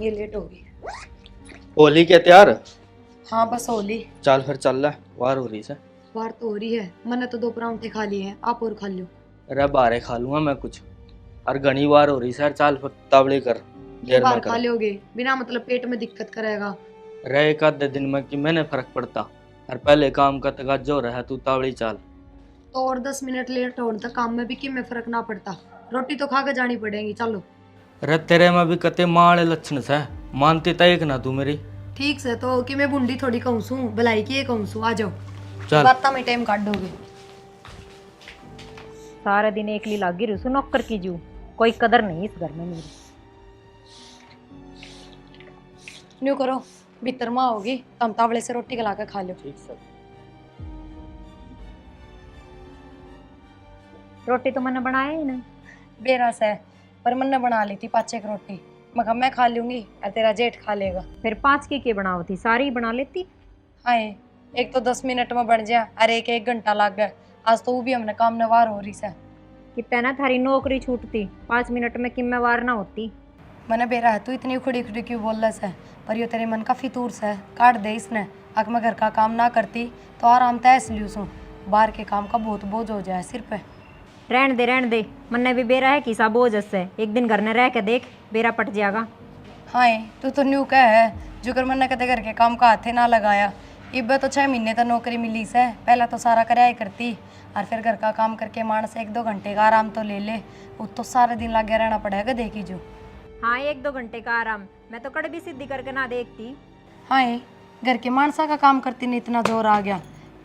ये लेट होगी। होली क्या तैयार? हाँ बस होली। चल फिर चल रहा वार हो रही से। बाहर तो हो रही है, मैंने तो 2 परांठे खा लिए हैं, आप और खा लो। अरे बारे खा लूंगा मैं कुछ। और घनी बार हो रही सर, चल फिर तावड़ी कर, क्यों देर में बाहर खा कर। लोगे? बिना मतलब पेट में दिक्कत करेगा। रहे एक आधे दिन में कि मैंने फर्क पड़ता। और पहले काम का तगाजो रहा तू तावड़ी चाल। तो और 10 मिनट लेट होने तक काम में भी कि में फर्क ना पड़ता। रोटी तो खा के जानी पड़ेगी, चलो। अरे तेरे में भी कते माड़े लक्षण से, मानती तक ना तू मेरी। ठीक से तो कि मैं बूंदी थोड़ी कहूँ सू, भलाई की ये कहूँ सू, आ जाओ। चल बात में टाइम काटोगे। सारे दिन एकली लागी रही नौकर की जू, कोई कदर नहीं इस घर में मेरी। न्यू करो, भीतर माँ होगी, तम तावड़े से रोटी खिला के खा लो। ठीक सर। रोटी तो मैंने बनाया ही ना। बेरस है, पर मैंने बना ली थी 5 एक रोटी। मैं खा लूंगी और तेरा जेठ खा लेगा। फिर 5 की बनाओ थी, सारी ही बना लेती। हाँ, एक तो 10 मिनट में बन जाए और एक घंटा लग गया। आज तो वो भी हमने काम नवार हो रही से। कि पहना थारी नौकरी छूटती, 5 मिनट में किम्मेवार ना होती। मैंने बेरा है, तू इतनी खुड़ी खुड़ी क्यों बोल रहा है? पर यो तेरे मन का फितूर से काट दे इसने। अगर मैं घर का काम ना करती तो आराम तय इसलिए बाहर के काम का बहुत बोझ हो जाए सिर पे। रहन दे, मन्ने भी बेरा है कि सा बोझ से, एक दिन घर में रह के देख, बेरा पट जाएगा। हाँ, तू तो न्यू कह है जो कर मैंने कदे घर के काम का हाथे ना लगाया। इब्बे तो 6 महीने तक नौकरी मिली से, पहला तो सारा कराया करती और फिर घर का काम करके मानस 1-2 घंटे का आराम तो ले ले। वो तो सारे दिन लगे रहना पड़ेगा, देखी जो। हाँ, 1-2 घंटे का आराम, मैं तो कड़ भी सिद्धि करके ना देखती। हाँ, घर के मानसा का काम करती नहीं इतना जोर आ गया।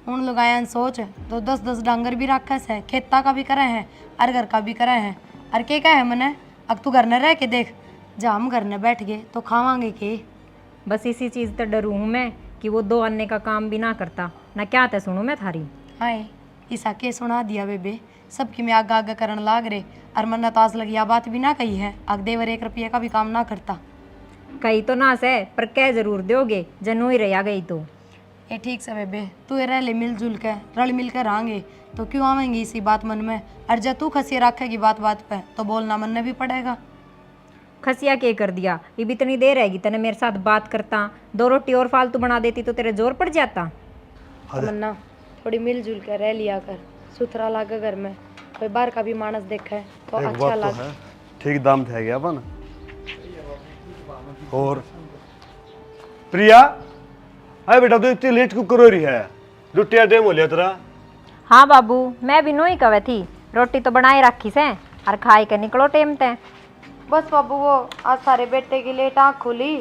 उन लोग आया सोच तो 10-10 डांगर भी रखा है, खेता का भी करे हैं और घर का भी करे हैं। और के क्या है मने, अब तू घर न रह के देख, जब हम घर न बैठ गए तो खावांगे के। बस इसी चीज़ तो डरू हूँ मैं कि वो 2 अन्य का काम भी ना करता ना। क्या ते सुनूँ मैं थारी? हाँ, ईसा के सुना दिया बेबे, सबकी मैं आगा आगा करन लाग रे। और मन्ना ताज लगी आ बात भी ना कही है, आग देवर 1 रुपये का भी काम ना करता। कही तो ना से, पर कह जरूर दोगे जनू ही रह गई तो। ये ठीक से बेबे, तू ये रह ले मिलजुल के, रल मिल कर रहेंगे तो क्यों आवेंगी इसी बात मन में। और जब तू खसी रखेगी बात बात पे तो बोलना मन भी पड़ेगा। खसिया के कर दिया, ये भी इतनी देर रहेगी तने मेरे साथ बात करता, 2 रोटी और फालतू बना देती तो तेरे जोर पड़ जाता। तो मन्ना थोड़ी मिलजुल कर रह लिया कर, सुथरा लागे घर में, कोई बाहर का भी मानस देखे तो अच्छा लगे। ठीक दाम थे गया अपन। और प्रिया, अरे बेटा तू इतनी लेट क्यों करो रही है? लुटिया टाइम हो लिया तेरा। हाँ बाबू, मैं भी नोई कवे थी, रोटी तो बनाए रखी से और खाई के निकलो टेम ते। बस बाबू वो आज सारे बेटे की लेट आँख खुली।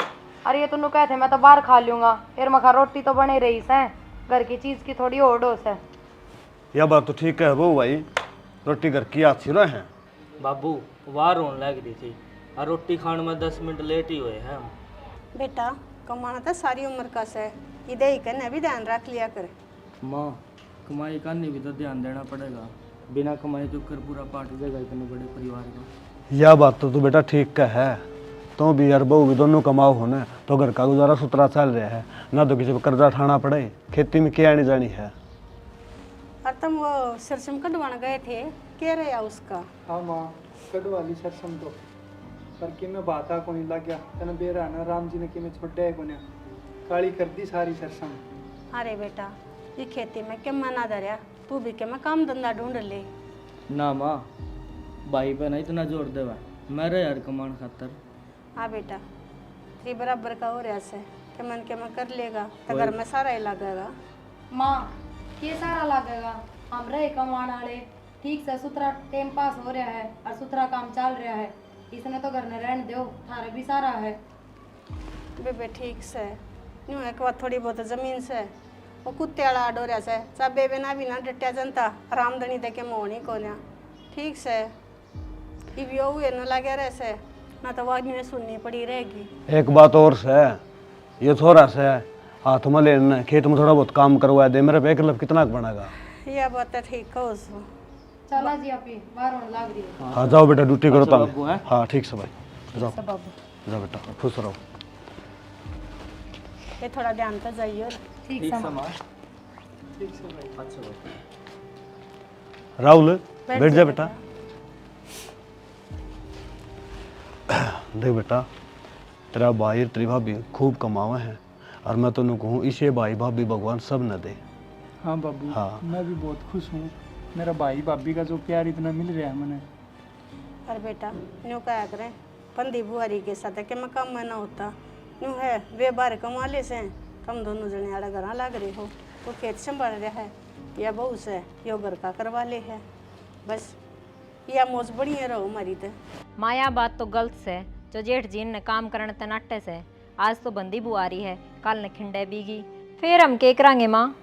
अरे ये तुम कहते मैं तो बाहर खा लूंगा, फिर मखा रोटी तो बने रही से, घर की चीज की थोड़ी और डोस है। यह बात तो ठीक है वो भाई, रोटी घर की अच्छी ना है। बाबू वार होने लग रही थी और रोटी खाने में 10 मिनट लेट ही हुए हैं हम। बेटा कमाना तो सारी उम्र का से, इधर ही करना भी ध्यान रख लिया कर। माँ कमाई करनी भी तो ध्यान देना पड़ेगा, बिना कमाई तो कर पूरा पाट जाएगा इतने बड़े परिवार का। यह बात तो तू बेटा ठीक का है, तो भी यार बहू भी दोनों कमाओ होने तो घर का गुजारा सुथरा चल रहा है, ना तो किसी को कर्जा उठाना पड़े, खेती में क्या आनी जानी है। और तुम वो सरसम कटवाने गए थे, क्या रहा उसका? हाँ माँ, कटवा ली सरसम तो, पर कि मैं बाता को नहीं लग गया तने बेरा ना राम जी ने कि मैं छोड़े है कोने काली कर दी सारी सरसम। अरे बेटा ये खेती में क्या मना दरिया, तू भी क्या मैं काम धंधा ढूंढ ले। ना माँ, भाई पे नहीं इतना जोर देवा, मेरे यार कमान खातर। हाँ बेटा, ये बराबर का हो रहा से कि मन के मैं कर लेगा तो घर में सारा ही लगेगा। माँ ये सारा लगेगा, हम रहे कमाने वाले, ठीक से सुथरा टाइम पास हो रहा है और सुथरा काम चल रहा है, इसने तो घर में रहने दो, थारे भी सारा है। बेबे ठीक से यूँ एक बार थोड़ी बहुत जमीन से वो कुत्ते वाला आडो रहा से, सब बेबे ना भी ना डटिया जनता रामधनी दे के मोहनी को ना ठीक से भी हुए न लगे रहे से, ना तो आदमी में सुननी पड़ी रहेगी। एक बात और से, ये थोड़ा से हाथ में लेना, खेत में थोड़ा बहुत काम करवा दे, मेरे पे एक लफ कितना बनेगा। यह बात तो ठीक है उसको। चला जी आप बाहर होने लग रही है। हाँ जाओ बेटा ड्यूटी करो बाबू तुम। हैं? हाँ ठीक से भाई, जाओ सब बाबू जाओ बेटा खुश रहो। ये थोड़ा ध्यान तो जाइए। ठीक ठीक है से माँ। माँ। ठीक से भाई। अच्छा भाई। राहुल बैठ जा बेटा। देख बेटा, तेरा भाई और तेरी भाभी खूब कमावे हैं और मैं तो कहूँ इसे भाई भाभी भगवान सब न दे। हाँ बाबू, हाँ। मैं भी बहुत खुश हूँ। मेरा भाई भाभी का जो प्यार इतना मिल रहा है मैंने। और बेटा न्यू क्या करें, पंदी बुआरी के साथ के मैं काम में ना होता न्यू है वे बार कमा ले से कम दोनों जने आड़ा घर लाग रहे हो तो खेत संभाल रहा है या बहू से यो घर का करवा ले है बस या मौज बढ़िया रहो हमारी तो। माया बात तो गलत से जो जेठ जीन ने काम करने तनाटे से आज तो बंदी बुआरी है, कल ने खिंडे बीगी, फिर हम के करांगे माँ।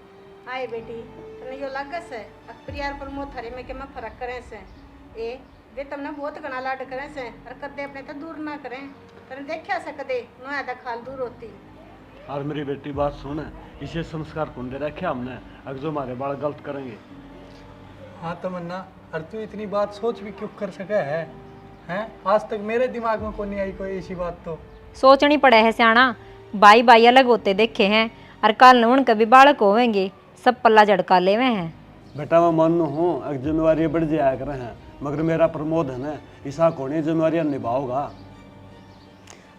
आए बेटी तने यो लागस है परिवार पर मोह थारे में के मैं फर्क करें से ए वे तुमने बहुत घना लाड करें से और कदे अपने तो दूर ना करें तने देखा से कदे नो आदा खाल दूर होती। और मेरी बेटी बात सुन, इसे संस्कार कौन दे रखे हमने, अगर जो हमारे बाल गलत करेंगे। हाँ तमन्ना, और तू इतनी बात सोच भी क्यों कर सका है? हैं आज तक मेरे दिमाग में को नहीं आई कोई ऐसी बात तो। सोचनी पड़े है सियाणा, भाई भाई अलग होते देखे हैं और कल न उनके भी बालक होवेंगे, सब पल्ला झड़का लेवे हैं। बेटा मैं मान हूँ अगर जिम्मेवारी बढ़ जाया करे हैं, मगर मेरा प्रमोद है ना ईसा कौन जिम्मेवारी निभाओगा।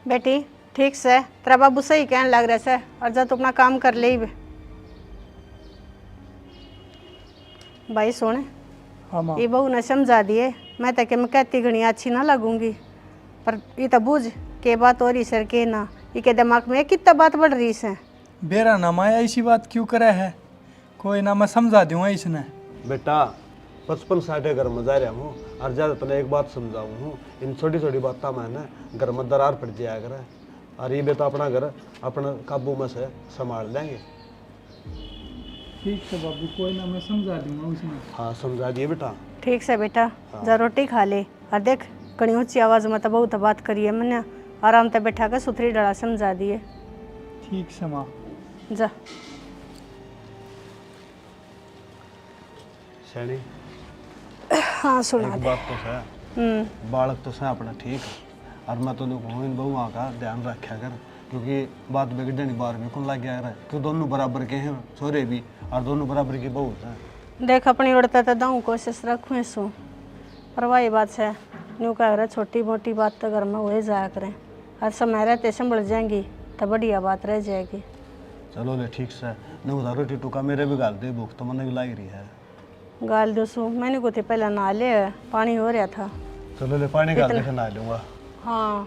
बेटी ठीक से तेरा बाबू सही कहने लग रहा है और जा तू अपना काम कर ले भाई। सुन हाँ माँ। ये बहू ने समझा दिए, मैं तो कि मैं कहती घनी अच्छी ना लगूंगी पर ये तो बुझ के बात हो रही सर के ना ये के दिमाग में कितना बात बढ़ रही है। बेरा ना माया ऐसी बात क्यों करे है, कोई ना मैं समझा दूंगा इसने। बेटा 55-60 घर में जा रहा हूँ और ज़्यादा तने एक बात समझाऊँ हूँ, इन छोटी छोटी बातों में ना घर में दरार पड़ जाया करे और ये बेटा अपना घर अपने काबू में से संभाल लेंगे। ठीक है बाबू, कोई ना मैं समझा दूंगा उसने। हाँ समझा दिए बेटा। ठीक से बेटा जा रोटी खा ले और देख कड़ी ऊँची आवाज़ में तो बहुत बात करिए मैंने आराम से बैठा कर सुथरी डरा समझा दिए। ठीक से माँ। जा सैनी हाँ सुना एक दे। बात तो है, बालक तो है अपना ठीक है और मैं तो कहूँ इन बहुआ का ध्यान रखा कर क्योंकि बात बिगड़ने बार में कौन लग गया रहा है क्यों दोनों बराबर के हैं छोरे भी और दोनों बराबर की बहू है। देख अपनी उड़ता तो दाऊँ कोशिश रखूँ सो पर वही बात है न्यू कह रहे छोटी मोटी बात तो घर में हो जाया करें और समय रहते संभल जाएंगी तो बढ़िया बात रह जाएगी। चलो ले ठीक से नहीं उधर रोटी टुका मेरे भी गाल दे, भूख तो मैंने भी लाई रही है। गाल दो सू मैंने को थे पहले नहा ले पानी हो रहा था। चलो ले पानी गाल के नहा लूँगा। हाँ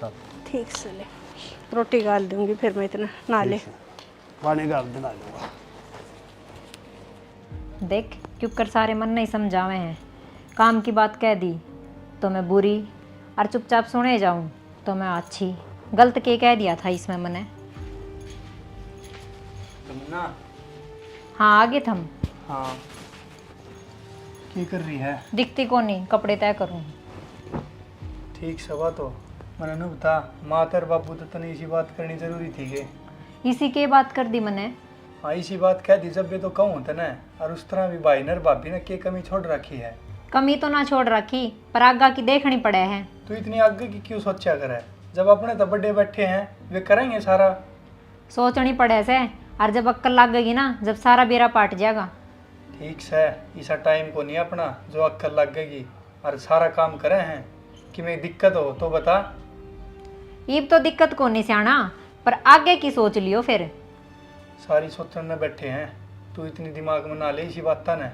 चल ठीक से ले रोटी गाल दूंगी फिर मैं इतना नहा ले। पानी गाल के नहा लूँगा। देख क्यों कर सारे मन नहीं समझावे हैं, काम की बात कह दी तो मैं बुरी और चुपचाप सुने जाऊं तो मैं अच्छी, गलत के कह दिया था इसमें मैंने। तमन्ना। हाँ आगे थम। हाँ क्या कर रही है? दिखती को नहीं, कपड़े तय करूँ। ठीक सवा तो मैंने नहीं बता माँ तेरे बाबू तो तने इसी बात करनी जरूरी थी के इसी के बात कर दी मैंने। हाँ इसी बात कह दी जब ये तो कहूँ तने और उस तरह भी भाई ने और भाभी ने के कमी छोड़ रखी है। कमी तो ना छोड़ रखी पर आगा की देखनी पड़े है। तू इतनी आगे की क्यों सोचा करे, जब अपने तो बड़े बैठे हैं वे करेंगे सारा। सोचनी पड़े से और जब अक्कल लग गई ना जब सारा बेरा पाट जाएगा। ठीक से ऐसा टाइम को नहीं अपना जो अक्कल लग गई और सारा काम करे हैं कि मैं दिक्कत हो तो बता। ईब तो दिक्कत को नहीं सियाना पर आगे की सोच लियो फिर। सारी सोचने में बैठे हैं, तू इतनी दिमाग में ना ले इसी बात था ना।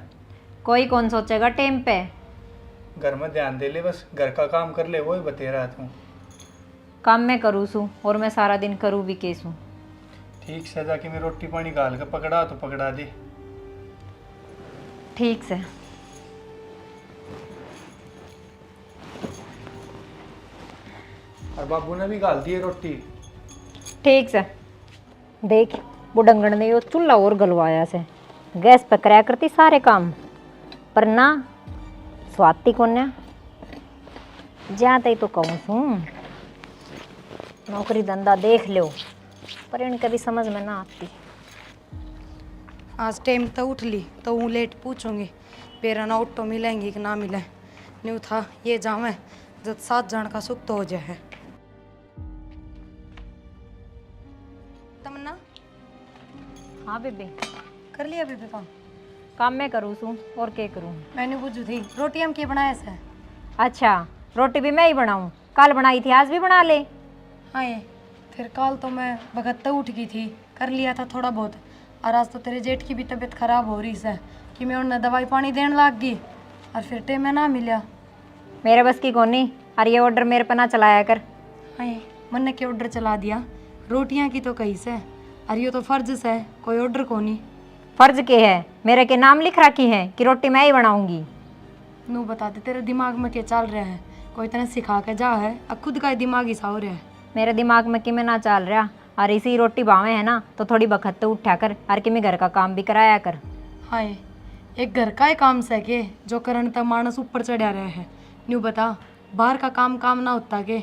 कोई कौन सोचेगा टेम पे। घर में ध्यान दे ले, बस घर का काम कर ले, वही बते रहा तू। काम मैं करूँ सू और मैं सारा दिन करूँ भी केसू। ठीक से जाके मैं रोटी पानी गाल के पकड़ा तो पकड़ा दे। ठीक से। और बाबू ने भी गाल दिए रोटी। ठीक से। देख वो डंगण ने यो चूल्हा और गलवाया से, गैस पे कराया करती सारे काम पर ना स्वाति कोन्या जाते ही तो कहूँ सू नौकरी धंधा देख लो पर इनके भी समझ में ना आती। आज टाइम तो उठ ली तो हूँ लेट पूछूंगी पेरा ना ऑटो मिलेंगी कि ना मिले न्यू था ये जावे जब 7 जन का सुख तो हो जाए। तमन्ना हाँ बेबे कर लिया बेबे काम मैं करूँ सू और क्या करूँ। मैंने पूछू थी रोटी हम क्या बनाया से। अच्छा रोटी भी मैं ही बनाऊँ, कल बनाई थी आज भी बना ले। हाँ ये फिर कल तो मैं बगत्ते उठ गई थी, कर लिया था थोड़ा बहुत। और आज तो तेरे जेठ की भी तबीयत खराब हो रही है कि मैं उन्हें दवाई पानी देने लग गई और फिर टे में ना मिला। मेरे बस की कोनी, और ये ऑर्डर मेरे पे ना चलाया कर। हाँ ये मन के ऑर्डर चला दिया, रोटियां की तो कहीं से, और ये तो फर्ज से, कोई ऑर्डर को नहीं। फर्ज के है, मेरे के नाम लिख रखी है कि रोटी मैं ही बनाऊंगी। नू बता दे तेरे दिमाग में क्या चल रहा है, कोई तरह सिखा के जा है, अब खुद का ही दिमाग ही सा हो रहा है। मेरे दिमाग में कि मैं ना चल रहा, और इसी रोटी भावे है ना तो थोड़ी बखत तो उठा कर, और कि मैं घर का काम भी कराया कर। हाँ ये एक घर का ही काम से के जो करने तक मानस ऊपर चढ़ा रहे हैं। न्यू बता बाहर का काम काम ना होता के।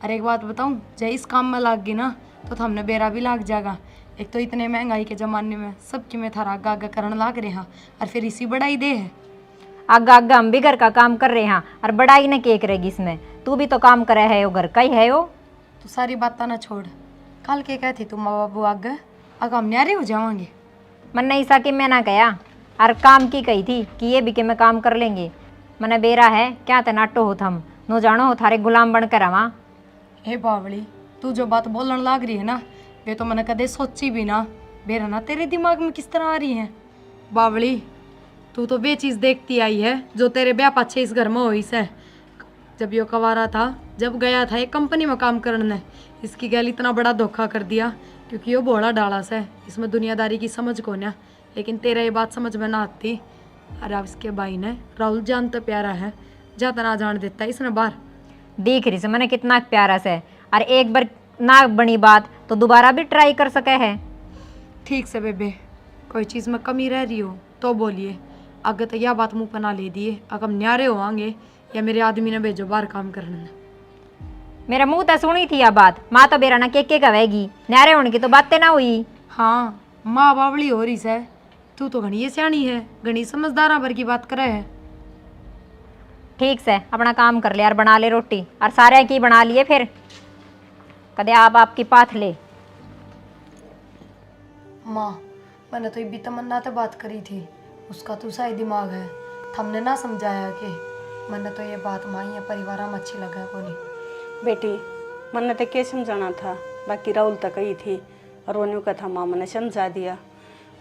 अरे एक बात बताऊँ, जब इस काम में लाग गई ना तो हमने बेरा भी लाग जाएगा। एक तो इतने महंगाई के ज़माने में सबकी में थारा आगा आगा करने लाग रहे हैं, और फिर इसी बढ़ाई दे है। आगा आगा हम भी घर का काम कर रहे हैं, और बड़ाई ने के करेगी इसमें? तू भी तो काम करे है, वो घर का ही है वो। तू सारी बात ना छोड़, कल के कहती तू माँ बाबू आगे आगे हम न्यारे हो जावांगे। मन नहीं सा कि मैं ना कया, और काम की कही थी कि ये भी कि मैं काम कर लेंगे। मने बेरा है क्या ते नाटो हो थम, नो जानो हो थारे गुलाम बन कर आवा। हे बावली, तू जो बात बोलने लाग रही है ना, वे तो मैंने कदे सोची भी ना। बेरा ना तेरे दिमाग में किस तरह आ रही है बावली। तू तो वे चीज़ देखती आई है जो तेरे ब्याह पाछे इस घर में हुई से। जब यो कवारा था, जब गया था एक कंपनी में काम करने, इसकी गैल इतना बड़ा धोखा कर दिया क्योंकि यो भोला डाला से, इसमें दुनियादारी की समझ को ना। लेकिन तेरा ये बात समझ में ना आती। और अब इसके भाई ने राहुल जान तो प्यारा है, जाता ना जान देता इसने बाहर। देख रही से मैंने कितना प्यारा से, और एक बार ना बनी बात तो दोबारा भी ट्राई कर सके है। ठीक से बेबे, कोई चीज़ में कमी रह रही हो तो बोलिए। आगे तो यह बात मुंह पर ना ले दिए, अगर हम न्यारे होंगे या मेरे आदमी ने भेजो बाहर काम करने। मेरा मुंह तो सुनी थी यह बात, माँ तो बेरा ना के कहेगी, न्यारे होने की तो बातें ना हुई। हाँ माँ बावली हो रही है, तू तो घनी सियाणी है, घनी समझदारा भर की बात करे है। ठीक से अपना काम कर ले, और बना ले रोटी, और सारे की बना लिए फिर कदे आप आपकी पाथ ले। माँ मैंने तो ये भी तमन्ना से बात करी थी, उसका तो सही दिमाग है, हमने ना समझाया कि मैंने तो ये बात माँ या परिवार में अच्छी लगा को नहीं। बेटी मैंने तो क्या समझाना था, बाकी राहुल तक ही थी और उन्होंने कहा था माँ मैंने समझा दिया।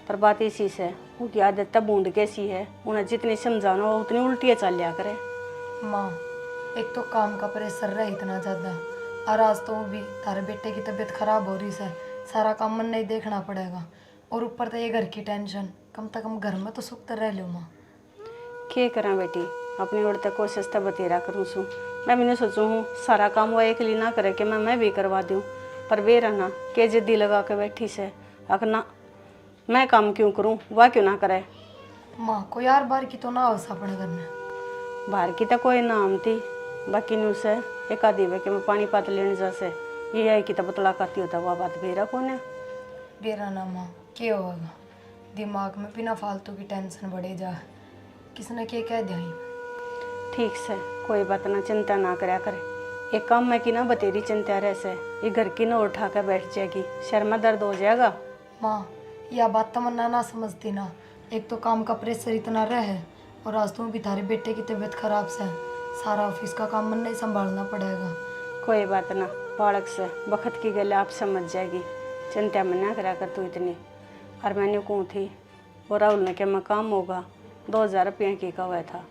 पर बात इसी से उनकी आदत तब बूंद कैसी है, उन्हें जितनी समझाना हो उतनी उल्टियाँ चल लिया करे। माँ एक तो काम का प्रेशर रहा इतना ज़्यादा, और आज तो भी तारे बेटे की तबीयत खराब हो रही है, सारा काम मन नहीं देखना पड़ेगा, और ऊपर तो ये घर की टेंशन। कम से कम घर में तो सुख तो रह लो माँ। क्या करा बेटी, अपनी ओर तक कोशिश तो बतेरा करूँ सू। मैं भी नहीं सोचूँ हूँ सारा काम वो एक ली ना करे कि मैं भी करवा दूँ, पर वे रहना के जिद्दी लगा के बैठी से अकना मैं काम क्यों करूँ, वह क्यों ना करे। माँ कोई यार बार की तो ना हो अपने घर में। बाहर की तो कोई नाम थी, बाकी न्यू से एक आधी वे कि मैं पानी पात लेने जैसे ये है कि तो बतला करती होता वह बात बेरा कौन है। बेरा ना माँ क्या होगा, दिमाग में बिना फालतू की टेंशन बढ़े जा, किसने क्या कह दिया। ठीक से कोई बात ना, चिंता ना करया करे। एक काम में की ना बतेरी चिंता रह से, ये घर की ना उठा कर बैठ जाएगी, शर में दर्द हो जाएगा। माँ यह बात तमन्ना ना समझती ना, एक तो काम का प्रेशर इतना रह है, और आज तुम भी थारे बेटे की तबीयत खराब से, सारा ऑफिस का काम मन नहीं संभालना पड़ेगा। कोई बात ना, बालक से बखत की गले आप समझ जाएगी, चिंता में ना करा कर तू इतनी। और मैंने कहूँ थी वो राहुल ने क्या मैं काम होगा 2000 रुपये की का हुआ था।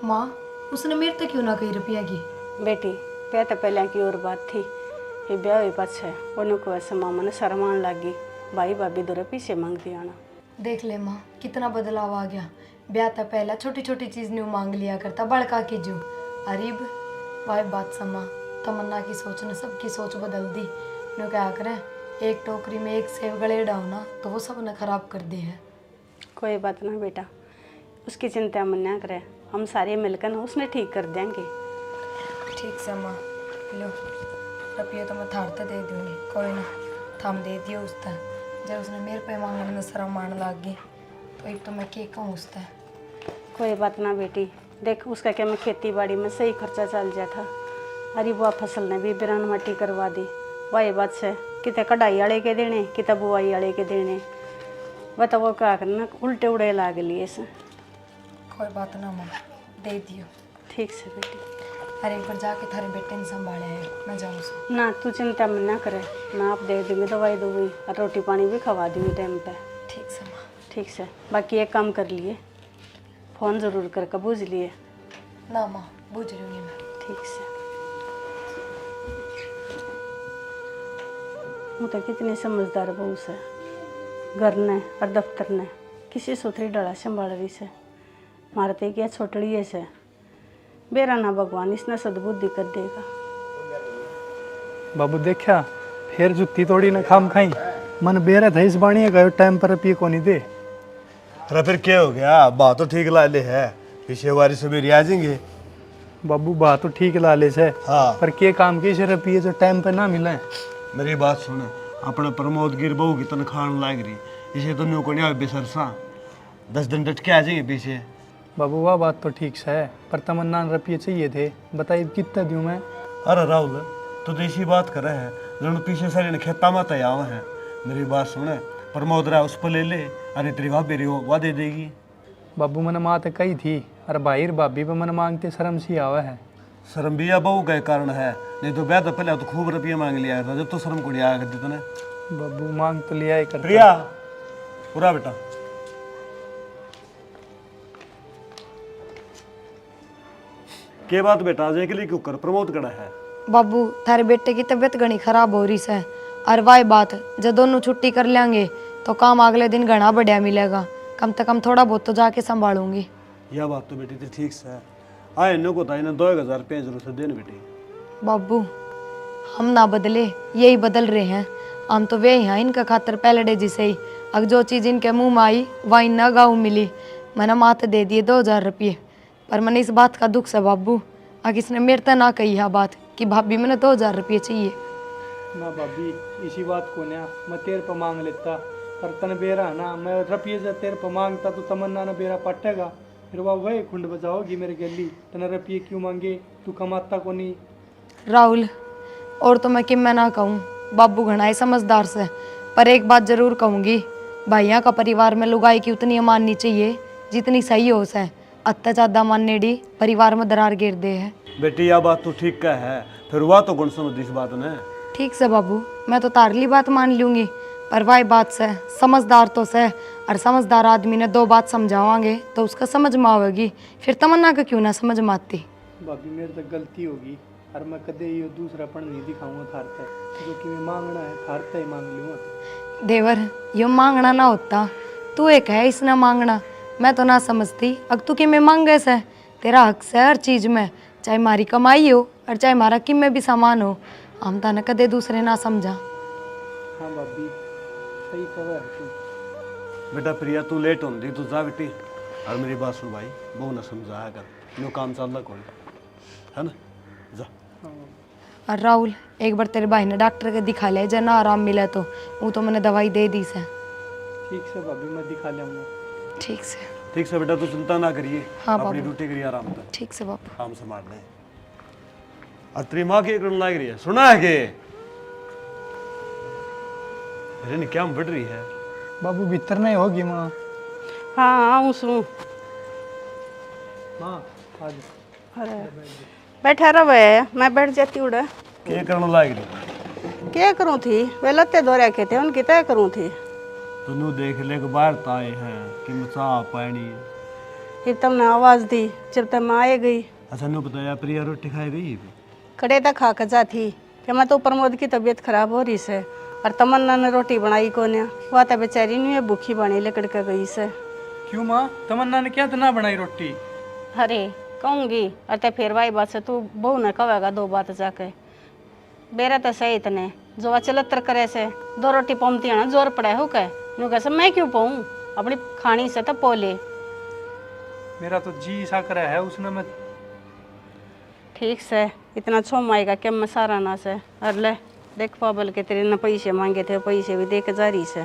माँ उसने मेरे तक क्यों ना कही रुपया की। बेटी पे तो पहले की और बात थी, ये ब्याह हुई पाछे उन्होंने को ऐसे मामा ने शर्मान लगी, भाई भाभी दो पीछे मांगती आना। देख ले माँ कितना बदलाव आ गया, ब्याह था पहला छोटी छोटी चीज़ न्यू मांग लिया करता, बड़का की जू अरीब भाई बात समा। तमन्ना की सोच ने सबकी सोच बदल दी। न्यू क्या करें, एक टोकरी में एक सेब गले डाओ ना तो वो सब ने खराब कर दी है। कोई बात ना बेटा, उसकी चिंता मन ना करे, हम सारे मिलकर ना उसने ठीक कर देंगे। ठीक से माँ, लो रुपये तो मैं थारते दे दूँगी, कोई ना थम दे दियो उसका। जब उसने मेरे पे मांगने में शर्म मान लग गई तो एक तो मैं क्या कहूँ उसका। कोई बात ना बेटी, देख उसका क्या मैं खेती बाड़ी में सही खर्चा चल जाता था, अरे वह फसल ने भी बिरान मट्टी करवा दी। वही बात से कितने कढ़ाई वाले के देने, कितने बुआई वाले के देने, बता वो क्या करना उल्टे उड़े लाग लिए से। कोई बात ना माँ, दे दियो। ठीक से बेटी। और एक बार जाके थारे बेटे ने संभाले है, मैं जाऊँ सो। ना तू चिंता में ना करे, मैं आप दे दूँगी, दवाई दूँगी और रोटी पानी भी खवा दूँगी टाइम पे। ठीक से माँ। ठीक से। बाकी एक काम कर लिए, फ़ोन ज़रूर करके बूझ लिए। ना माँ, बूझ रही हूँ मैं। ठीक से। वो तो कितनी समझदार बहू से, घर ने और दफ्तर ने किसी सुथरी डला संभाल रही से। मारते क्या छोटड़ी है से, बेरा ना भगवान इसने सद्बुद्धि कर देगा। बाबू देखा फिर जुत्ती तोड़ी ना खाम खाई, मन बेरा था इस बाणी गयो टाइम पर पी को नहीं दे। अरे फिर क्या हो गया, बात तो ठीक ला ले है, पीछे वारी से भी आ जाएंगे। बाबू बात तो ठीक ला ले से, हाँ पर के काम की शराब पिए जो टाइम पे ना मिले। मेरी बात सुन, अपना प्रमोद गिर बहू की तनख्वाह लाग रही, इसे तो न्यू को नहीं बेसरसा 10 दिन डट के आ जाएंगे पीछे। बाबू वह बात तो ठीक से है, पर तमन्ना रुपये चाहिए थे, बताइए कितना दूं मैं। अरे राहुल तू तो इसी बात कर रहा है, जो पीछे सारे ने खेता में तैयार है। मेरी बात सुन, प्रमोद रहा उस पर ले ले, अरे तेरी भाभी रही वह दे देगी। बाबू मैंने माँ तो कही थी, अरे भाई भाभी पे मन मांगते शर्म सी आवा है। शर्म भी या बहू का कारण है, नहीं तो ब्याह तो पहले तो खूब रुपये मांग लिया था, जब तो शर्म को आया करती तूने। बाबू मांग तो लिया ही करता। प्रिया पूरा बेटा के बात बेटा आज के लिए क्यों कर प्रमोद कड़ा है। बाबू थारे बेटे की तबीयत घनी खराब हो रही है, और वाई बात जब दोनों छुट्टी कर लेंगे तो काम अगले दिन घना बढ़िया मिलेगा, कम से कम थोड़ा बहुत तो जाके संभालूंगी। यह बात तो बेटी तो ठीक से है, आए इन्हों को था इन्हें 2000 रुपये जरूर से देने बेटी। बाबू हम ना बदले, यही बदल रहे हैं। हम तो वे हैं इनका खातर पहले जिसे ही, अगर जो चीज़ इनके मुंह में आई वही ना गाँव मिली। मैंने माते दे दिए 2000 रुपये, पर मैंने इस बात का दुख से बाबू, अगर इसने मेरे तक ना कही है बात कि भाभी मैंने 2000 रुपये चाहिए। ना भाभी इसी बात को ना मैं तेरे पर मांग लेता, पर तन बेरा ना मैं रुपये जब तेरे पर मांगता तो तमन्ना ना बेरा पटेगा, फिर वही खुंड बजाओगी मेरे गली। तना रुपये क्यों मांगे, तू कमाता को नहीं। राहुल और तो मैं कि मैं ना कहूँ, बाबू घना है समझदार से, पर एक बात जरूर कहूँगी, भाइयों का परिवार में लुगाई की उतनी माननी चाहिए जितनी सही हो से। अत्ता ज़्यादा मानने डी परिवार में दरार गिर दे है। बेटी यह बात तो ठीक का है, फिर वह तो गुण समझ इस बात ने। ठीक से बाबू, मैं तो तारली बात मान लूँगी, पर वही बात से समझदार तो से, और समझदार आदमी ने 2 बात समझावांगे तो उसका समझ में आवेगी, फिर तमन्ना का क्यों ना समझ में आती। भाभी मेरे तो गलती होगी, और मैं कदे ये दूसरा पण नहीं दिखाऊंगा थारता, जो कि मैं मांगना है थारता ही मांग लूँगा। देवर यो मांगना ना होता, तू एक है इसने मांगना, मैं तो ना समझती। अब तू कि मैं मांगे से, तेरा हक से हर चीज़ में, चाहे हमारी कमाई हो और चाहे हमारा किम में भी सामान हो। हम तो न कदे दूसरे ना समझा। हाँ भाभी सही कहा है तू। बेटा प्रिया तू लेट होती तू जा बेटी, और मेरी बात सुन भाई, बहु ना समझाया कर, नो काम चलता कौन है ना, जा। और राहुल एक बार तेरे भाई ने डॉक्टर के दिखा ले, जब ना आराम मिला तो वो तो मैंने दवाई दे दी से। ठीक से भाभी मैं दिखा लियाऊंगा। ठीक से। ठीक से बेटा तू चिंता ना करिए, हाँ अपनी बाबू। ड्यूटी करिए आराम से, ठीक से बाबू। काम संभाल ले। और तेरी माँ की एक लग रही है, सुना है कि अरे क्या बढ़ रही है। बाबू भीतर नहीं होगी माँ। हाँ आऊँ सू। माँ आज अरे बैठा रहे, मैं बैठ जाती उड़ा। क्या करने लग रही क्या करूँ थी, वे लत्ते दो रखे थे उनकी तय करूँ थी। तू देख ले के बाहर ताए हैं कि मचा पानी। फिर तुमने आवाज़ दी जब तक मैं आए गई। अच्छा नु बताया प्रिया रोटी खाई गई। कड़े तक खा कर जाती कि मैं तो प्रमोद की तबीयत खराब हो रही से, और तमन्ना ने रोटी बनाई को ने, वह तो बेचारी नहीं है भूखी बनी लकड़ के गई से। क्यों माँ, तमन्ना ने क्या तो ना बनाई रोटी। अरे कहूँगी अरे फिर भाई बात से तू बहू ने कहेगा 2 बात जाके। बेरा तो सही इतने जो अचलत्र करे से 2 रोटी पमती है ना, जोर पड़े हो कह नु कैसे मैं क्यों पाऊँ, अपनी खानी से तो पोले। मेरा तो जी सा करा है उसने। मैं ठीक से इतना छोम आएगा क्या मैं सारा ना से। और ले देख पाबल के तेरे ने पैसे मांगे थे, पैसे भी दे के जा रही से।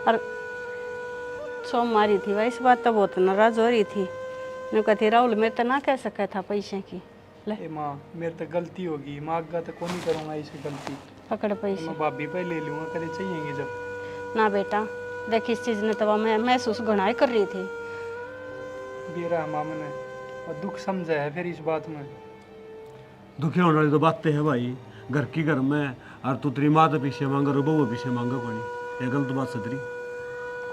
और छोम मारी थी वैसे बात तो बहुत नाराज हो रही थी, नु कहती राहुल मेरे तो ना कह सका था पैसे की। ले ए माँ मेरे तो गलती होगी, माँ का तो कौन ही करूँगा इसे गलती। पकड़ पैसे। मैं भाभी पे ले लूँगा, कभी चाहिएंगे जब। ना बेटा देख इस चीज़ ने तो मैं महसूस घनाई कर रही थी। बेरा माँ मैंने और दुख समझा है फिर इस बात में। दुखी होने वाली तो बातें है भाई, घर की घर में, और तू तेरी माँ तो पीछे मांगा रो बहू पीछे मांगा कोई, ये गलत बात सतरी।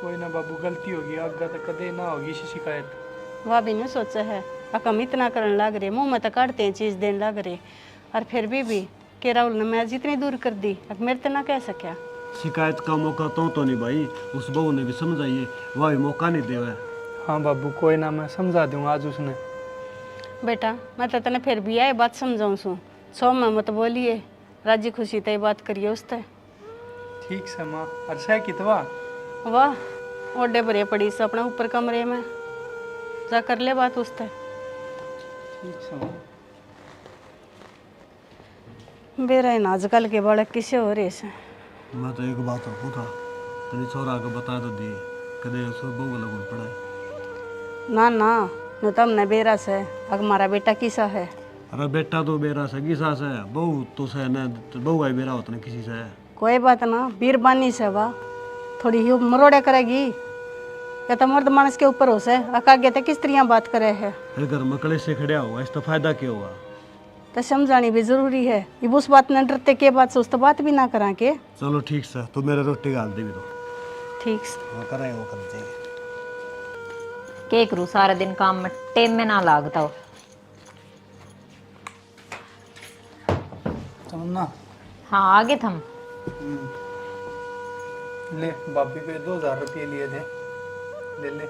कोई ना बाबू, गलती होगी आगे तो कदे ना होगी इसी शिकायत। वह भी नहीं सोचा है हम इतना करने लग रहे, मुंह में तो काटते हैं चीज़ देने लग रहे, और फिर भी के राहुल ने मैं जितनी दूर कर दी अब मेरे तो ना कह सका। शिकायत का मौका तो नहीं भाई, उस बहू ने भी समझाइए, वह भी मौका नहीं देवा। हाँ बाबू कोई ना, मैं समझा दूंगा आज उसने। बेटा मैं तो तने फिर भी आए बात समझाऊँ सू, सो में मत बोलिए, राजी खुशी तय बात करिए उससे। ठीक से माँ, और सह कितवा? वाह ओडे भरे पड़ी से अपना ऊपर कमरे में, जा कर ले बात उससे। ठीक से माँ। बेरा इन आजकल के बालक किसे हो रहे से। मैं तो एक बात रखू था, तेरी छोरा को बता तो दिए, कदे उसको बहू लगन पड़ा है। ना ना नो तम ने बेरा से, अब हमारा बेटा किसा है। अरे बेटा तो बेरा सगी सास है, बहू तो से न, बहू आई बेरा होता ना किसी से है। कोई बात ना, बीरबानी से वाह थोड़ी ही मरोड़े करेगी, या तो मर्द मानस के ऊपर हो से आगे तो किस तरह बात करे है। फिर घर में कले से खड़िया हुआ, इसका फायदा क्या हुआ? तो समझानी भी जरूरी है, ये उस बात न डरते के बात से उस तो बात भी ना करा के। चलो ठीक से, तो मेरे रोटी गाल दे भी तो ठीक से वो करेंगे, वो कर देंगे। के करूँ सारा दिन काम में टेम में ना लागता हो। तमन्ना हाँ आगे थम। ले, बाबी पे 2000 रुपये लिए थे, ले ले।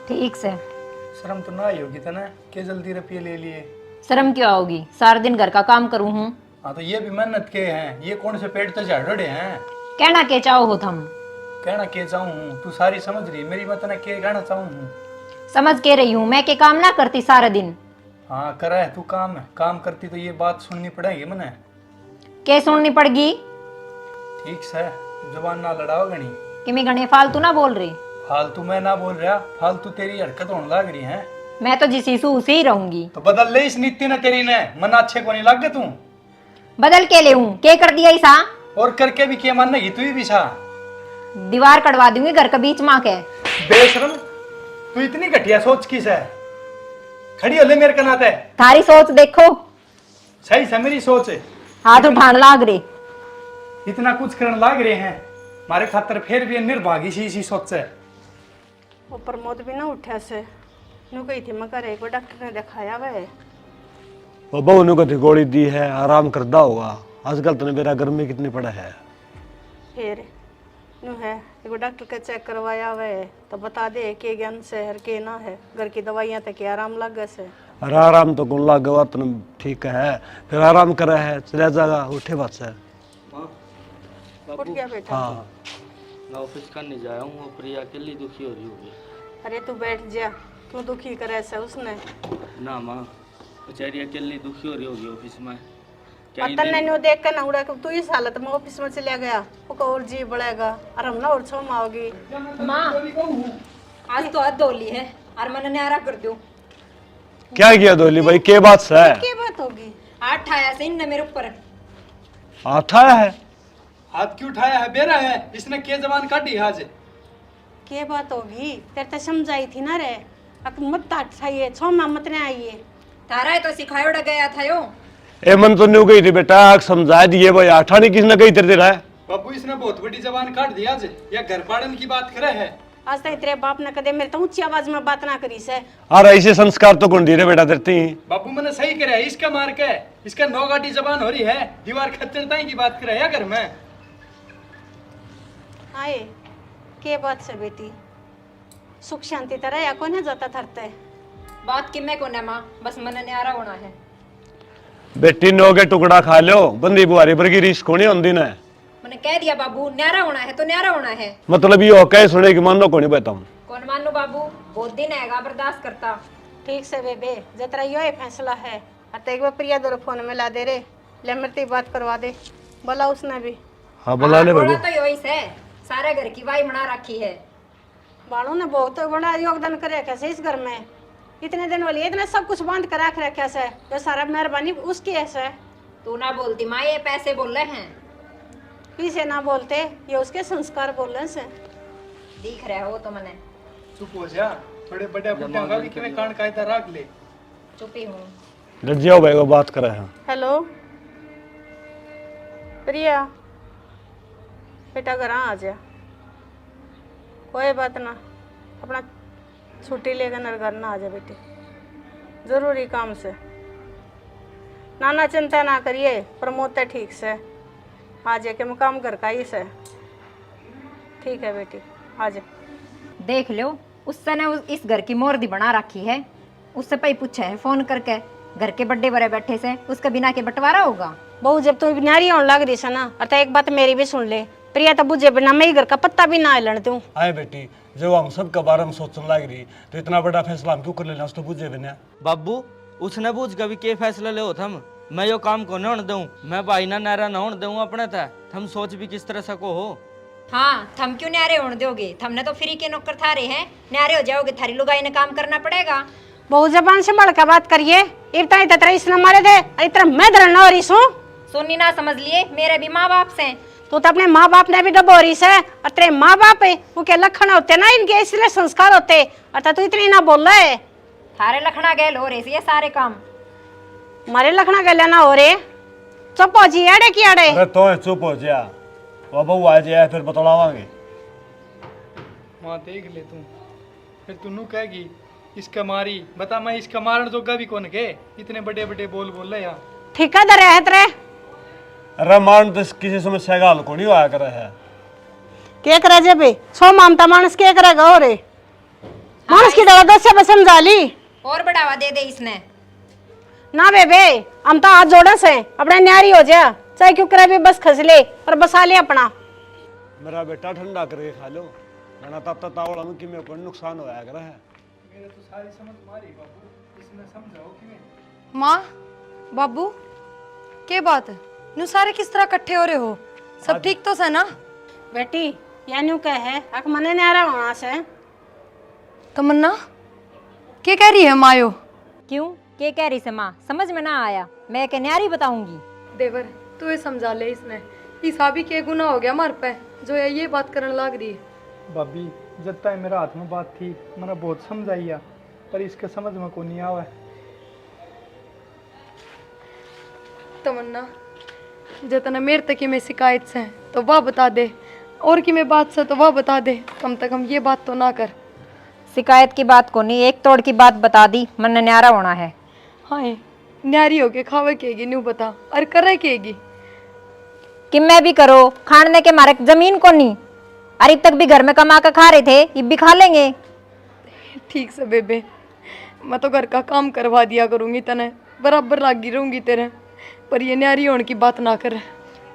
ठीक से। शर्म तो ना ही होगी तना के जल्दी रुपये ले लिए। शर्म क्यों आओगी, सारा दिन घर का काम करूँ हूँ। हाँ तो ये भी मेहनत के हैं, ये कौन से पेट तो झाड़ोड़े हैं। कहना के चाहो हो थम? कहना के चाहूँ हूँ, तू सारी समझ रही, मेरी बात ना के कहना चाहूँ हूँ। समझ के रही हूँ, मैं के काम ना करती सारा दिन। हाँ करा है तू काम, काम करती तो ये बात सुननी पड़ेगी मने। के सुननी पड़गी? ठीक से, जुबान ना लड़ाओ गणी। कि मैं घने फालतू ना बोल रही। फालतू मैं ना बोल रहा, फालतू तेरी हरकत होने लग रही है। मैं तो जिस ईसू उसे ही रहूंगी। तो बदल ले इस नीति ना तेरी ने, मन अच्छे को नहीं लग गया तू। बदल के ले हूँ, के कर दिया ईसा? और करके भी क्या मानेगी तू ही भी सा। दीवार कटवा दूंगी घर के बीच माँ के। बेशरम, तू इतनी घटिया सोच किस है? खड़ी हो ले मेरे कनाते। थारी सोच देखो। सही से मेरी सोच है। हाथ उठान लाग रहे। इतना कुछ करने लाग रहे हैं मारे खातर, फिर भी निर्भागी सी इसी सोच से। वो प्रमोद भी ना उठा से, नु गई थी मगर एक बार डॉक्टर ने दिखाया वह वो बहू ने कथी गोली दी है, आराम करदा होगा। आजकल तो मेरा गर्मी कितनी पड़ा है। फिर नु है एक बार डॉक्टर का चेक करवाया वह तो बता दे के ज्ञान से हर के ना है, घर की दवाइयाँ तक के आराम लग गए से। अरे आराम तो कौन लग गया, तो ठीक है, फिर आराम करे है, चला जाएगा, उठे बात से। उठ गया बेटा। हाँ मैं ऑफिस का नहीं जाया हूँ, प्रिया अकेली दुखी हो रही होगी। अरे तू बैठ जा, क्यों दुखी करे से उसने? ना माँ, बेचारी अकेली दुखी हो रही होगी ऑफिस में। क्या ही पता नहीं नु देख कर ना उड़ा तू इस हालत में ऑफिस में चला गया, वो और जी बढ़ेगा और हम ना और छो माओगी। माँ आज तो हाथ धो ली है और मन न्यारा कर दो। क्या किया दोली भाई, के बात से है? क्या बात होगी? हाथ ठाया से इन मेरे ऊपर। आता है हाथ क्यों उठाया है? बेरा है, इसने के जबान काटी आज। क्या बात होगी? तेरे तो समझाई थी ना रे, अब मत उठाइए, छो माँ मत ने आइए। तारा है तो सिखायोड़ा गया था यो। ए मन तो नहीं गई थी बेटा, समझा दिए भाई, आठा नहीं किसने कही तेरे रहा है। बाबू इसने बहुत बड़ी जबान काट दी आज, या घर बाड़न की बात करे है। आज तक तेरे बाप ने कदे मेरे तो ऊंची आवाज में बात ना करी से। अरे ऐसे संस्कार तो कौन दी रे बेटा तेरे? बाबू मैंने सही करे, इसका मार के, इसका नौगाटी जबान हो रही है, दीवार खच्चरताई की बात करे या घर में। आए के बात से बेटी, सुख शांति तरह या को ना जाता थरते। बात कि मैं कौन है माँ, बस मन न्यारा होना है। बेटी नो के टुकड़ा खा लो, बंदी बुआरी पर की रीस कोनी होंदी ना। मैंने कह दिया बाबू, न्यारा होना है तो न्यारा होना है। मतलब ये हो कहे सुने कि मानो कोनी बताऊं। कौन मानो बाबू, बहुत दिन हैगा बर्दाश्त करता। ठीक से बेबे, जतरा यो है फैसला है। अत एक बार प्रिया दो फोन में ला दे रे, ले मेरी बात करवा दे, बोला उसने भी। हाँ बुला ले थोड़ा बेबू। तो योइस है, सारे घर की वाई बना रखी है। बालों ने बहुत बड़ा योगदान करे कैसे इस घर में, इतने दिन वाली इतना सब कुछ बांध कर रख रखा है, जो सारा मेहरबानी उसकी है। तू ना बोलती माँ, ये पैसे बोल रहे हैं। पीछे ना बोलते, ये उसके संस्कार बोल रहे से। दिख रहे हो तो मने। चुप हो जा, थोड़े बड़े बुड्ढे होगा भी किਵੇਂ कान कायदा रख ले। चुप ही हूँ। रजिया भाई को बात करे हैं। हेलो प्रिया, बेटा घर आ जा। कोई बात ना, अपना छुट्टी लेकर नर घर ना आ जा बेटी, जरूरी काम से। नाना चिंता ना करिए, प्रमोद तो ठीक से आ जाके मुकाम घर का ही से। ठीक है बेटी, आ जा। देख लो, उससे ने इस घर की मोरदी बना रखी है। उससे पही पूछा है फोन करके, घर के बड़े बड़े बैठे से, उसका बिना के बंटवारा होगा। बहू जब तुम न्यारी होने लग रही है ना, और तो एक बात मेरी भी सुन ले। प्रिया तो बुझे बिना मैं ही घर का पत्ता भी ना हिलन दूं। आए बेटी, जब हम सब के बारे में सोचने लग रही तो इतना बड़ा फैसला हम क्यों कर लेना, उस तो बुझे बिना। बाबू उसने पूछ कभी के फैसला ले हो थम, मैं यो काम को न होने दूं, मैं भाई ना नारा न होने दूं अपने था। थम सोच भी किस तरह सको हो। हाँ, थम क्यों न्यारे होने दोगे? थमने तो फ्री के नौकर थारे हैं, न्यारे हो जाओगे, थारी लुगाई ने काम करना पड़ेगा। बहू जबान से बढ़ कर बात करिए। इतना ही तेरा इसने मारे दे, इतना मैं धरना हो रही सू। सुननी ना समझ लिए, मेरे भी माँ बाप से। तू तो अपने माँ बाप ने भी डबो रही है, और तेरे माँ बाप है उनके लक्षण होते ना, इनके इसलिए संस्कार होते। और तू इतनी ना बोल रहा है। थारे लखना गैल हो रहे से ये सारे काम। मारे लखना गले ना हो रहे। चुप हो जी, अड़े की अड़े। अरे तो चुप हो जा, वो बहू आ जाए फिर बतलावांगे। माँ देख ले तू, फिर तू नू कहेगी इसका मारी। बता मैं इसका मारन जोगा भी कौन के, इतने बड़े बड़े बोल रहे यहाँ। ठिकादार है तेरे। अरे मान तो किसी समस्या का हल को नहीं होया करे है। क्या करे जे बे, सो मामता मानस क्या करेगा? हो रे मानस की डरा दस से समझा ली और बढ़ावा दे दे इसने। ना बेबे, हम तो हाथ जोड़े से अपने न्यारी हो जा, चाहे क्यों करे भी बस खस ले और बसा ले अपना। मेरा बेटा ठंडा करके खा लो, वरना तब तक तावड़ा में कि मेरे को नुकसान होया करे है। मेरे तो सारी समझ मारी बाबू, इसने समझाओ कि माँ बाबू के बात है, नु सारे किस तरह इकट्ठे हो रहे हो? सब ठीक तो है ना? बेटी या न्यू कह है अक मने न्यारा होना से। तमन्ना क्या कह रही है मायो? क्यों, के कह रही से माँ? समझ में ना आया, मैं के न्यारी बताऊंगी। देवर तू ये समझा ले, इसने हिसाबी के गुना हो गया मार पे जो ये बात करने लग रही है। भाभी जब तक मेरा हाथ में बात थी मैंने बहुत समझाइया, पर इसके समझ में को नहीं आवा। तमन्ना जितना मेरे तक की में शिकायत से तो वह बता दे, और की में बात से तो वह बता दे, कम से कम ये बात तो ना कर। शिकायत की बात को नहीं, एक तोड़ की बात बता दी, मन न्यारा होना है। हाँ न्यारी होके खावे केगी न्यू बता, और करे केगी कि मैं भी करो, खाने के मारे जमीन को नहीं। अरे अब तक भी घर में कमा कर खा रहे थे, अब भी खा लेंगे। ठीक से बेबे, मैं तो घर का काम करवा दिया करूंगी, तने बराबर लागी रहूंगी तेरे, पर ये न्यारी होने की बात ना कर।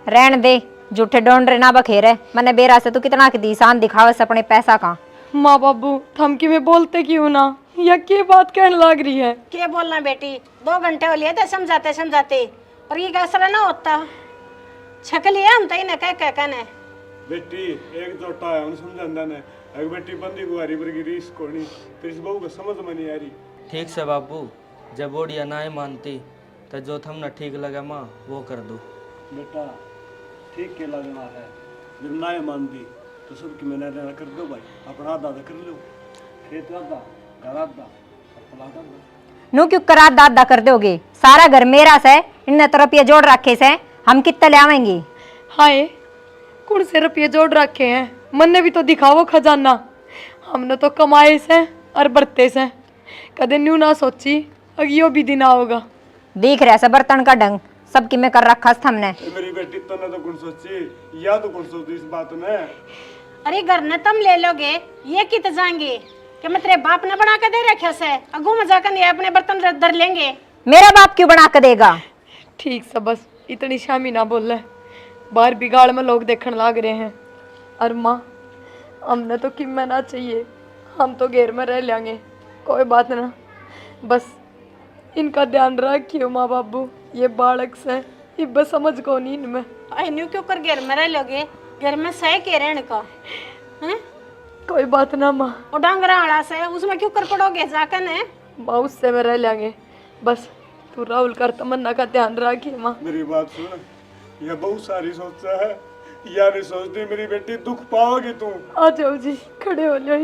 रहन दे, झूठे डोंडरे ना बखेरे। मैंने बेरा से तू कितना की दीसान दिखावे से अपने पैसा का। माँ बाबू थम की में बोलते क्यों ना, या क्या बात कहने लग रही है? क्या बोलना बेटी, 2 घंटे हो लिए थे समझाते समझाते, और ये कैसा ना होता छक लिया हम तो इन्हें कह कहने। बेटी एक जोटा है उन समझांदा ने, एक बेटी बंदी गुआरी पर गिरी इस कोनी, फिर इस बहू को समझ में नहीं आ रही। ठीक से बाबू, जब ओडिया ना ही मानती तो जो थम न ठीक लगे माँ वो कर दो। बेटा ठीक के लगना है, जब ना ही मानती तो सबकी मैंने कर दो भाई, अपना आधा कर लो, खेत आधा घर आधा अपना आधा। नू क्यों करा दादा कर दोगे? सारा घर मेरा से, इन्ने तो रुपये जोड़ रखे से, हम कितने ले आवेंगे? हाय कौन से रुपये जोड़ रखे हैं, मन ने भी तो दिखावो खजाना। हमने तो कमाए से और बरते से, कदे न्यू ना सोची अगियो भी दिन आओगा। दिख रहा है बर्तन का ढंग, सबकी में कर रखा हमने। मेरी बेटी तो ना तो कौन सोची, या तो कौन सोची इस बात में। अरे घर ने तुम ले लोगे, ये कित जाएंगे कि मैं तेरे बाप ने बना के दे रखे से, अगू में जाकर ये अपने बर्तन धर लेंगे। मेरा बाप क्यों बना के देगा? ठीक से बस इतनी शामी ना बोल रहे, बाहर बिगाड़ में लोग देखने लग रहे हैं। और माँ हमने तो किम्मा ना चाहिए, हम तो घेर में रह लेंगे, कोई बात ना, बस इनका ध्यान रखियो माँ बाबू, ये बालक से ये बस समझ को नहीं इनमें। न्यू क्यों कर घर में रह लोगे, घर में सह के रहने का है। कोई बात ना माँ, वो डांगरा वाला से उसमें क्यों कर पड़ोगे जाकर ने। माँ उससे में रह लेंगे, बस तू राहुल कर तमन्ना का ध्यान रखिए माँ। मेरी बात सुन, यह बहुत सारी सोचता है, या नहीं सोचती मेरी बेटी, दुख पाओगी तू। आ जाओ जी, खड़े हो लो।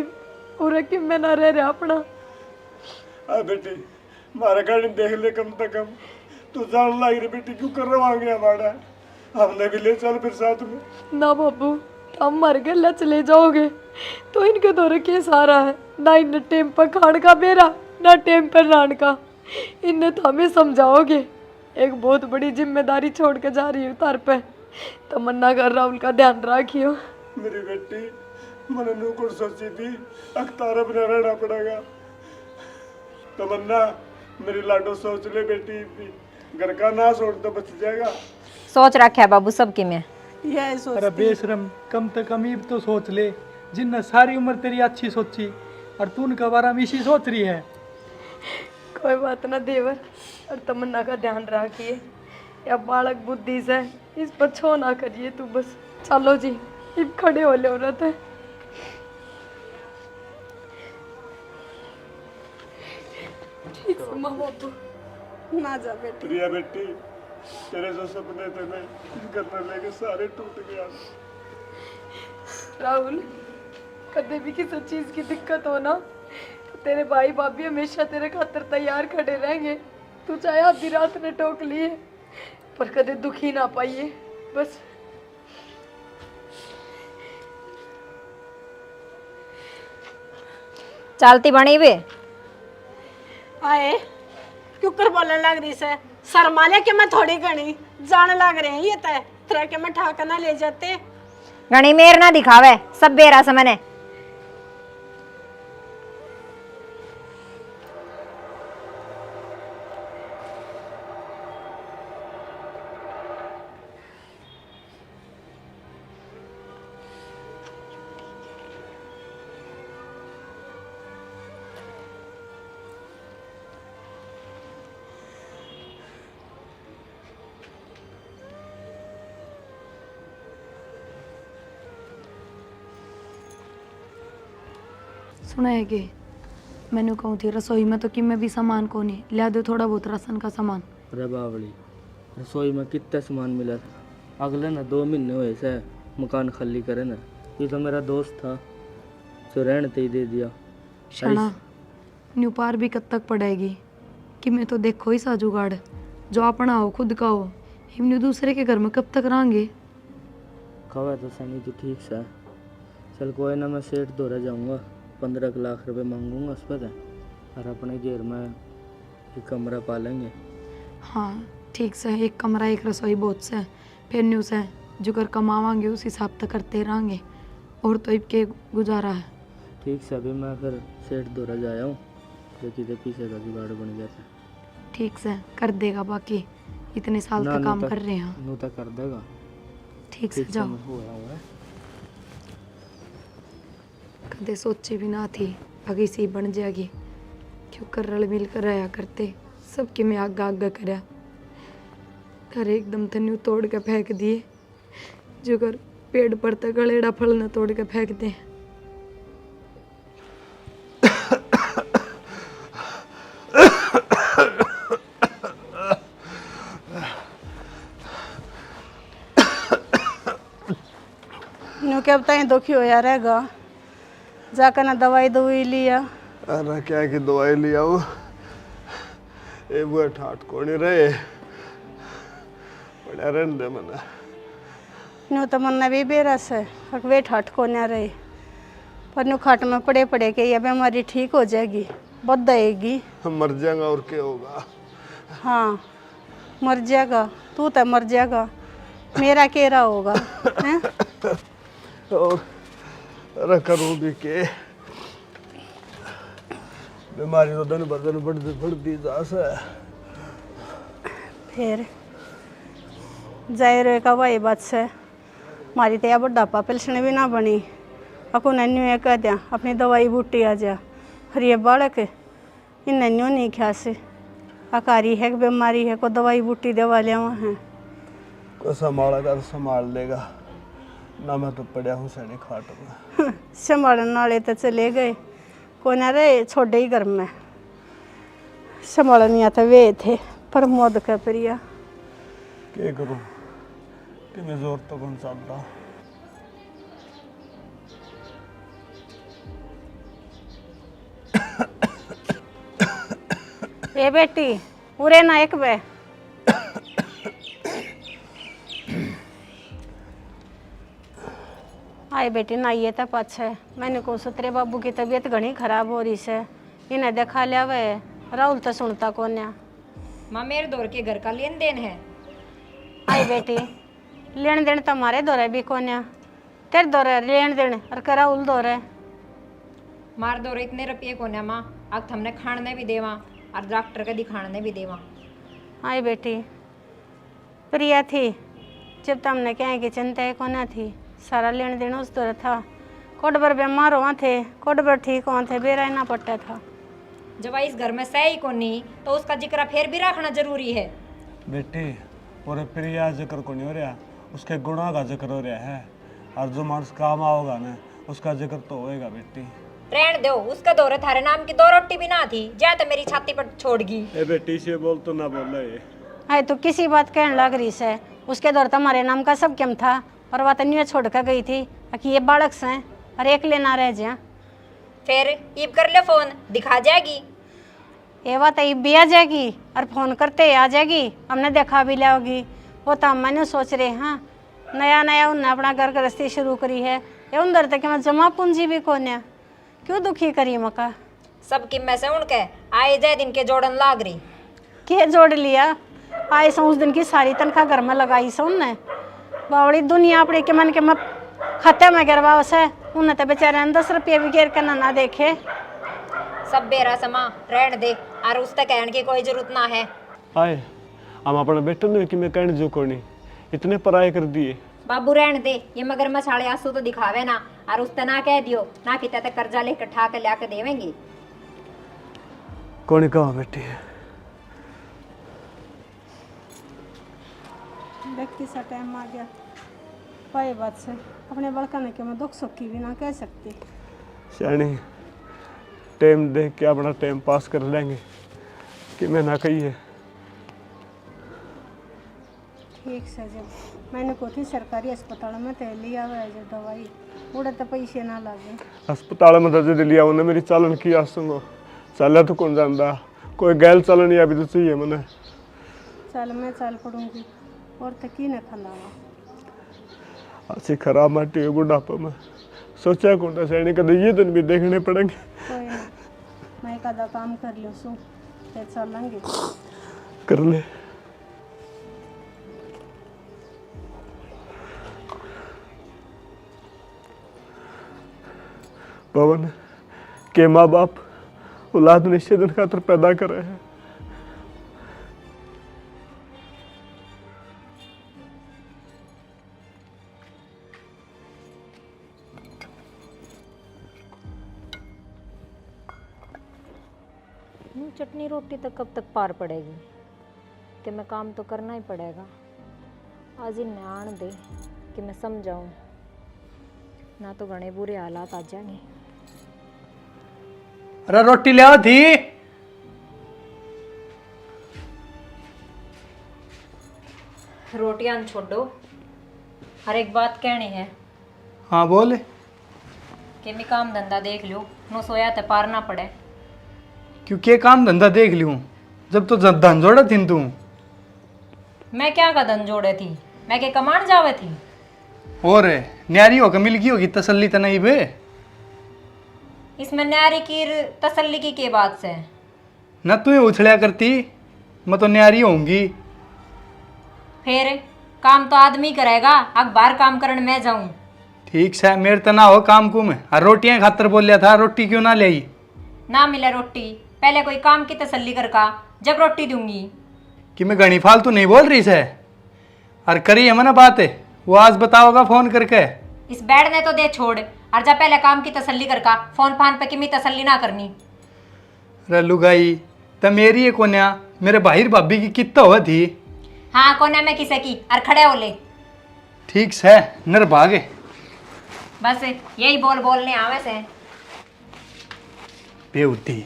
पूरा कि मैं ना रह रहा अपना। आ बेटी मारा गाड़ी देख ले कम से कम, तू जान लग रही बेटी क्यों करवाएंगे हमारा, हमने भी ले चल फिर साथ में। ना बाबू, हम मर गए ला चले जाओगे तो इनके दौरे के सारा है ना, इन्हें टेम पर खान का बेरा ना टेम पर नान का। इन्हें तो हमें समझाओगे। एक बहुत बड़ी जिम्मेदारी छोड़ के जा रही हूँ तार पे, तमन्ना कर राहुल का ध्यान रखियो। मेरी बेटी मैंने नूकुर सोची थी अख्तार अपना रहना पड़ेगा। तमन्ना मेरी लाडो सोच ले बेटी, घर का ना छोड़ तो बच जाएगा। सोच रखा है बाबू सबकी मैं। यह अरे सोचती बेशरम, कम से कम ये तो सोच ले, जिनने सारी उम्र तेरी अच्छी सोची और तू उनका बारे में इसी सोच रही है। कोई बात ना देवर, और तमन्ना का ध्यान रखिए। या बालक बुद्धि से इस पर छो ना करिए तू बस। चलो जी, अब खड़े हो ले औरत है। ठीक है माँ बाबू। ना जा बेटी। प्रिया बेटी, तेरे जो सपने थे ना घर पर लेके सारे टूट गया। राहुल, कभी भी किसी चीज की दिक्कत हो ना तो तेरे भाई भाभी हमेशा तेरे खातिर तैयार खड़े रहेंगे। तू चाहे आधी रात ने टोक लिए पर कदे दुखी ना पाइए बस। चलती बनी वे आए क्यों कर बोलने लग रही से, शर्मा ले के मैं थोड़ी घनी जाने लग रहे हैं ये तय तरह के मैं ठाकर ना ले जाते। घनी मेर ना दिखावे, सब बेरा समने। सुना है कि मैंने कहूँ थी रसोई में तो कि मैं भी सामान को नहीं लिया दो, थोड़ा बहुत राशन का सामान। अरे बावली, रसोई में कितना सामान मिला था। अगले ना 2 महीने हुए से मकान खाली करे ना, ये तो मेरा दोस्त था जो रहने ते ही दे दिया। शना न्यू पार भी कब तक पड़ेगी कि मैं तो देखो ही सा जुगाड़ जो अपना हो खुद का हो, हम दूसरे के घर में कब तक रहेंगे। खबर तो सनी तो ठीक सा, चल कोई ना, मैं सेठ दौरा जाऊंगा, 15 लाख रुपए मांगूंगा उस पर और अपने घर में एक कमरा पालेंगे। हाँ ठीक से, एक कमरा एक रसोई बहुत से, फिर न्यू से जो कर कमावांगे उस हिसाब तक करते रहेंगे, और तो इब के गुजारा है। ठीक से, अभी मैं फिर सेठ दौरा जाया हूँ, देखी तो पीछे का जुगाड़ बन जाता है। ठीक से कर देगा, बाकी इतने साल ना, का नू काम तक- कर रहे हैं। नू तक कर देगा। ठीक से ठीक जाओ। हुआ हुआ है। कदे सोची भी ना थी अगी सी बन जाएगी, क्यों कर रल मिल कर रहा करते सबके में आगा आगा करया, घर एकदम थन्यू तोड़ के फेंक दिए, जो कर पेड़ पर तक गलेड़ा फल न तोड़ के फेंक दे। न्यू क्या बताए दुखी होया रहेगा, जाकर ना दवाई दवाई लिया। अरे क्या की दवाई लिया वो, ये वो ठाट कोनी रहे बढ़िया रहने दे मना। न्यू तो मन्ना भी बेरस है, वे ठट को ना रहे, पर न्यू खाट में पड़े पड़े के ये बीमारी ठीक हो जाएगी, बदलेगी। हम मर जाएगा और क्या होगा। हाँ मर जाएगा, तू तो मर जाएगा, मेरा केरा होगा हैं? और अरे करूँ भी के, बीमारी तो दिन ब दिन बढ़ती जा से। फिर जाहिर है का वही बात से मारी तो यह बुढ़ापा पेंशन भी ना बनी, अको नन्यू ये कह दिया अपनी दवाई बूटी आ जा, और ये बालक इन नन्यू नहीं ख्या से अकारी है कि बीमारी है को दवाई बूटी दवा लिया है। को संभालेगा तो संभाल लेगा ना, मैं तो पड़ा हूँ सैनिक खाट में। संभालने वाले तो चले गए, को ना रहे छोड़े ही घर में, संभालने आता वे थे प्रमोद का प्रिया। क्या करूँ कि मैं जोर तो कौन चलता। ए बेटी उरे ना एक बे आए बेटी ना ये तो पाछे मैंने को तेरे बाबू की तबीयत घनी खराब हो रही से इन्हें देखा लिया वे राहुल तो सुनता कोन्या। माँ मेरे दौर के घर का लेन देन है। आई बेटी लेन देन तुम्हारे दौरे भी कोन्या तेरे दौरे लेन देन और कर राहुल दौरे मार दौरे इतने रुपये को ना माँ अब हमने खाने भी देवा और डॉक्टर के दिखाने भी देवा। आई बेटी प्रिया थी जब तुमने कहे कि चिंता कोना थी सारा लेन देन उस दौरे था कोड पर बीमार हुआ थे कोड पर ठीक हुआ थे बेरा ना पट्टा था। जब इस घर में सही को नहीं तो उसका जिक्र फिर भी रखना जरूरी है। बेटी और प्रिया जिक्र को नहीं हो रहा, उसके गुणों का जिक्र हो रहा है और जो मानस काम आओगा ना उसका जिक्र तो होएगा बेटी। रहन दो उसका दौरे थारे नाम की 2 रोटी भी ना थी जा तो मेरी छाती पर छोड़ गई। ए बेटी से बोल तो ना बोल रहे। आई तो किसी बात कहने लग रही से उसके दौर तुम्हारे नाम का सब क्यों था और वह तनिया छोड़ कर गई थी कि ये बालक से और एक लेना रह जा फिर ईब कर ले फोन दिखा जाएगी। ये बात ईब भी आ जाएगी और फोन करते आ जाएगी हमने देखा भी लाओगी वो तो मैंने सोच रहे हाँ नया नया उनने अपना घर गृहस्थी शुरू करी है ये उन दर तक मैं जमा पूंजी भी कोन्या क्यों दुखी करी मका सब की में से उनके आए जाए दिन के जोड़न लाग रही के जोड़ लिया आए सो उस दिन की सारी तनख्वाह घर में लगाई सो उनने बावड़ी दुनिया अपने के मन के मत खाते में गिरवा से उन्हें तो बेचारे 10 रुपये भी गिर कर ना देखे। सब बेरा समा रहन दे और उस तक कहने की कोई जरूरत ना है। आए हम अपना बेटे ने कि मैं कहने जो कोनी इतने पराये कर दिए। बाबू रहन दे ये मगर मसाले आंसू तो दिखावे ना और उस ना कह दियो ना कि ते कर्जा लेकर ठा के लाके देवेंगे। कौन कहा बेटी व्यक्ति सा टाइम आ गया पाए बात से अपने बड़का ने के मैं दुख सुख की भी ना कह सकती। शानी टाइम देख के अपना टाइम पास कर लेंगे कि मैं ना कही है। ठीक से जब मैंने को थी सरकारी अस्पताल में तो लिया हुआ है जो दवाई उड़े तो पैसे ना लगे अस्पताल में दर्ज लिया उन्हें मेरी चालन की आसूंगा चल तो कौन जानता कोई गैल चलन या भी तो चाहिए मैंने चल मैं चल पड़ूंगी और तो की न खलावा अच्छी खराब माटी है बुढ़ापा में सोचा कौन था सैनी कद ये दिन भी देखने पड़ेंगे। कोई ना मैं कदा काम कर लो सू फिर चलेंगे कर ले पवन के माँ बाप औलाद निश्चित दिन खातर पैदा कर रहे हैं। चटनी रोटी तक कब तक पार पड़ेगी कि मैं काम तो करना ही पड़ेगा। आज ही न्याण दे कि मैं समझाऊं ना तो घने बुरे हालात आ जाएंगे। अरे रोटी ले आओ थी। रोटियां छोड़ो हर एक बात कहनी है। हाँ बोल कि मैं काम धंधा देख लो नो सोया ते पार ना पड़े। क्योंकि काम धंधा देख लूँ जब तो धन जोड़ा थी तू। मैं क्या का धन जोड़े थी मैं के कमाण जावे थी। और न्यारी होकर मिल गई होगी तसल्ली तो नहीं बे। इसमें न्यारी की तसल्ली की के बात से न तू उछलिया करती मैं तो न्यारी होंगी। फिर काम तो आदमी करेगा अब बाहर काम करने मैं जाऊं। ठीक से मेरे तो ना हो काम को में और रोटियां खातर बोल लिया था रोटी क्यों ना ले आई। ना मिले रोटी पहले कोई काम की तसल्ली कर का जब रोटी दूंगी। कि मैं घनी फालतू नहीं बोल रही से और करी है मना बात है वो आज बताओगा फोन करके। इस बैड ने तो दे छोड़ और जा पहले काम की तसल्ली कर का फोन फान पे किमी तसल्ली ना करनी। रल्लू गाई तो मेरी है कोन्या मेरे भाई भाभी की कितना हुआ थी। हाँ कोने में किसे की और खड़े हो ले। ठीक से नर भागे बस यही बोल बोलने आवे से बेउद्धी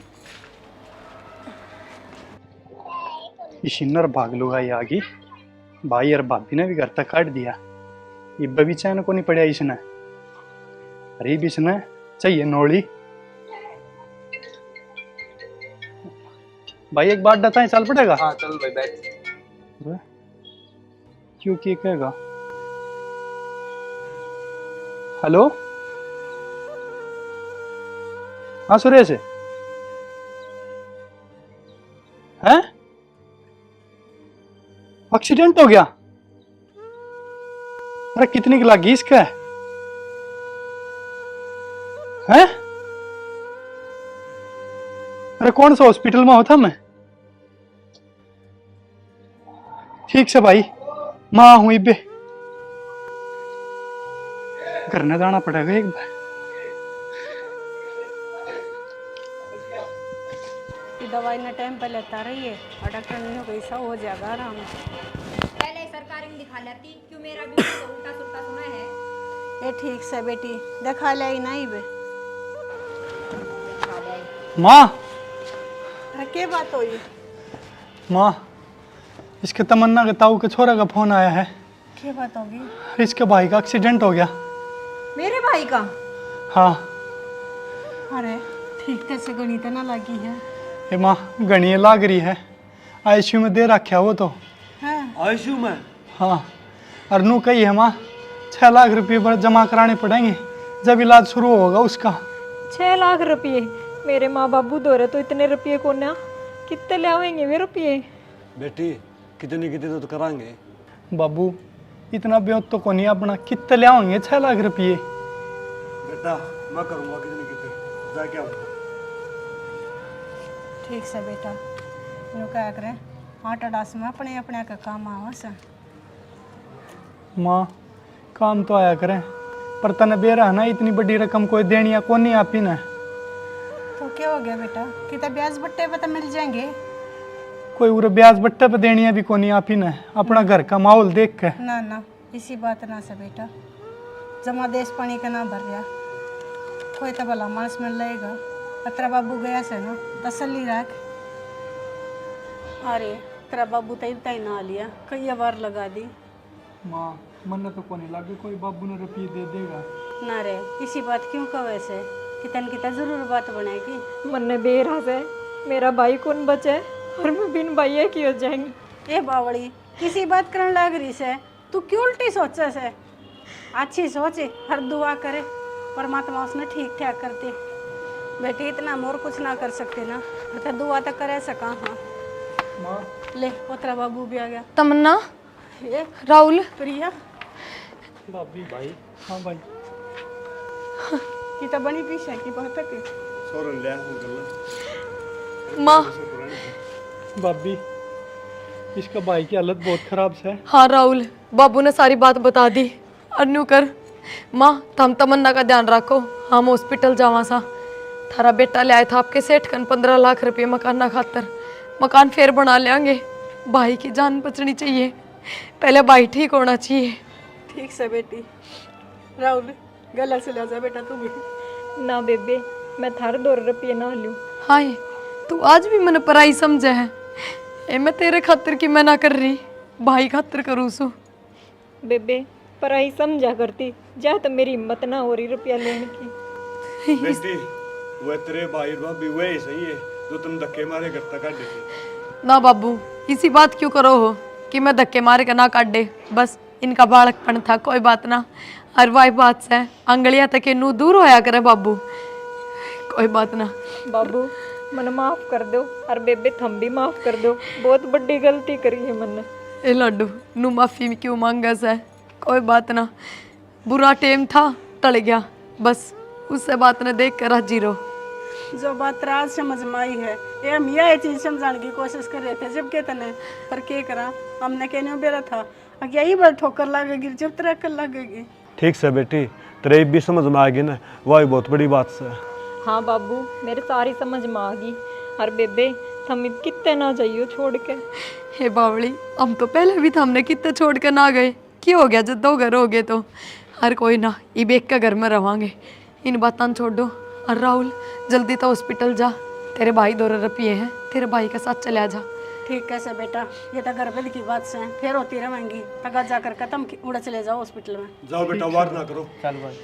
इसी नर भाग लुगाई आगी भाई और भाभी ने भी घर तक काट दिया। ये बगीचा को नहीं पड़ा इसने अरे भी इसने चाहिए नोली भाई एक बात बताएं, चल पड़ेगा? हाँ चल भाई बैठ। क्यों की कहेगा? हेलो, हाँ सुरेश है? एक्सीडेंट हो गया? अरे कितनी की लगी इसका है? अरे कौन सा हॉस्पिटल में होता मैं? ठीक से भाई, माँ हुई बे, घर न जाना पड़ेगा एक बार। ये दवाई ना टाइम पे लेता रहिए और डॉक्टर ने कहा ऐसा हो जाएगा आराम। पहले सरकारी में दिखा लेती, क्यों मेरा भी उल्टा सुल्टा सुना है? ये ठीक से बेटी दिखा ले नहीं बे। माँ, अरे क्या बात हुई? माँ, इसके तमन्ना के ताऊ के छोरा का फोन आया है। क्या बात होगी? इसके भाई का एक्सीडेंट हो गया। मेरे भाई का? हाँ। अरे ठीक से गणित ना लगी है। ये माँ गणिये लाग रही है, आईसीयू में दे रखा वो तो। हाँ आईसीयू में? हाँ, अरनू कही है माँ 6 लाख रुपये पर जमा कराने पड़ेंगे जब इलाज शुरू होगा उसका। 6 लाख रुपये? मेरे माँ बाबू दौरे तो इतने रुपये को ना, कितने ले आवेंगे वे रुपये? बेटी कितने तो कराएंगे। बाबू इतना ब्योत तो को नहीं अपना, कितने ले आएंगे 6 लाख रुपये? बेटा मैं करूँगा कितने जाके आऊँगा। ठीक से बेटा, यूँ क्या करें, 8-10 में अपने अपने का काम आवा से। माँ काम तो आया करें, पर तने बेरा ना इतनी बड़ी रकम कोई देनी या कौन नहीं आपी ना। तो क्या हो गया बेटा, कितना ब्याज बट्टे पे तो मिल जाएंगे। कोई उरे ब्याज बट्टे पे देनी भी कौन नहीं आपी ना, अपना घर का माहौल देख के। ना ना इसी बात ना से बेटा, जमा देश पानी का ना भर रहा, कोई तो भला मानस मिल जाएगा। तेरा बाबू गया से ना, तसल्ली रख। अरे तेरा बाबू तो इतना ही ना लिया, कई बार लगा दी। माँ मन तो को नहीं लगे कोई बाबू ने रुपये दे देगा ना रे, इसी बात क्यों का वैसे, कितना जरूर बात बनेगी। मन बेरा से मेरा भाई कौन बचे और मैं बिन भाई की हो जाएंगी। ए बावड़ी, किसी बात करने लग रही से, तू क्यों उल्टी सोचे से? अच्छी सोचे, हर दुआ करे, परमात्मा उसने ठीक ठाक करती। बेटी इतना मोर कुछ ना कर सकते ना, तो दुआ तो करे सका। हाँ माँ। ले पोतरा बाबू भी आ गया। तमन्ना, ये राहुल, प्रिया, भाभी भाई। हाँ भाई। की तो बनी पीछे की बात है कि सोरन ले अंकल। माँ। भाभी इसका भाई की हालत बहुत खराब है। हाँ राहुल, बाबू ने सारी बात बता दी। अन्यू कर माँ, तुम तमन्ना का ध्यान रखो, हम हॉस्पिटल जावा सा। थारा बेटा ले आया था आपके सेठ कन 15 लाख रुपये मकान ना खातर, मकान फिर बना लेंगे। भाई की जान बचनी चाहिए, पहले भाई ठीक होना चाहिए। ठीक से बेटी। राहुल गला से ले जा बेटा तू भी। ना बेबे, मैं थार 2 रुपये ना लूँ। हाय, तू आज भी मैंने पराई समझे है। ए मैं तेरे खातिर की मैं ना कर रही, भाई खातिर करूँ सु। बेबे पराई समझा करती, जा तो मेरी हिम्मत ना हो रही रुपया लेने की। बेटी वो तेरे भाई भाभी वही सही है जो तुम धक्के मारे घर तक काट देते। ना बाबू, इसी बात क्यों करो हो कि मैं धक्के मारे के ना काट दे। बस इनका बालकपन था, कोई बात ना। हर वाई बात से अंगलियां तक नू दूर होया करे बाबू, कोई बात ना। बाबू मन माफ कर दो, और बेबे थम भी माफ कर दो, बहुत बड़ी गलती करी है मैंने। ए लड्डू, नू माफी क्यों मांगा से, कोई बात ना। बुरा टाइम था, टल गया, बस उससे बात ने देख कर राजी रहो। जो बात राज समझ में आई है, ये हम यह चीज समझाने की कोशिश कर रहे थे जब के तने, पर क्या करा, हमने कहने बेरा था अब यही बार ठोकर लगेगी जब तरह कर लगेगी। ठीक से बेटी, तेरे भी समझ में आ गई ना, वही बहुत बड़ी बात से। हाँ बाबू, मेरे सारी समझ में आ गई। और बेबे थम कितने ना जाइयो छोड़ के। हे बावली, हम तो पहले भी था, हमने कितने छोड़ कर ना गए। क्यों हो गया जब 2 घर हो गए तो हर कोई ना, इब एक का घर में रवांगे। इन बातों छोड़ दो। और राहुल जल्दी तो हॉस्पिटल जा, तेरे भाई 2 रुपये हैं, तेरे भाई के साथ चले जा। ठीक कैसे बेटा, ये तो घर की बात से फिर होती रहेंगी, तक जाकर खत्म उड़ा चले जाओ हॉस्पिटल में। जाओ बेटा, वार ना करो। चल भाई।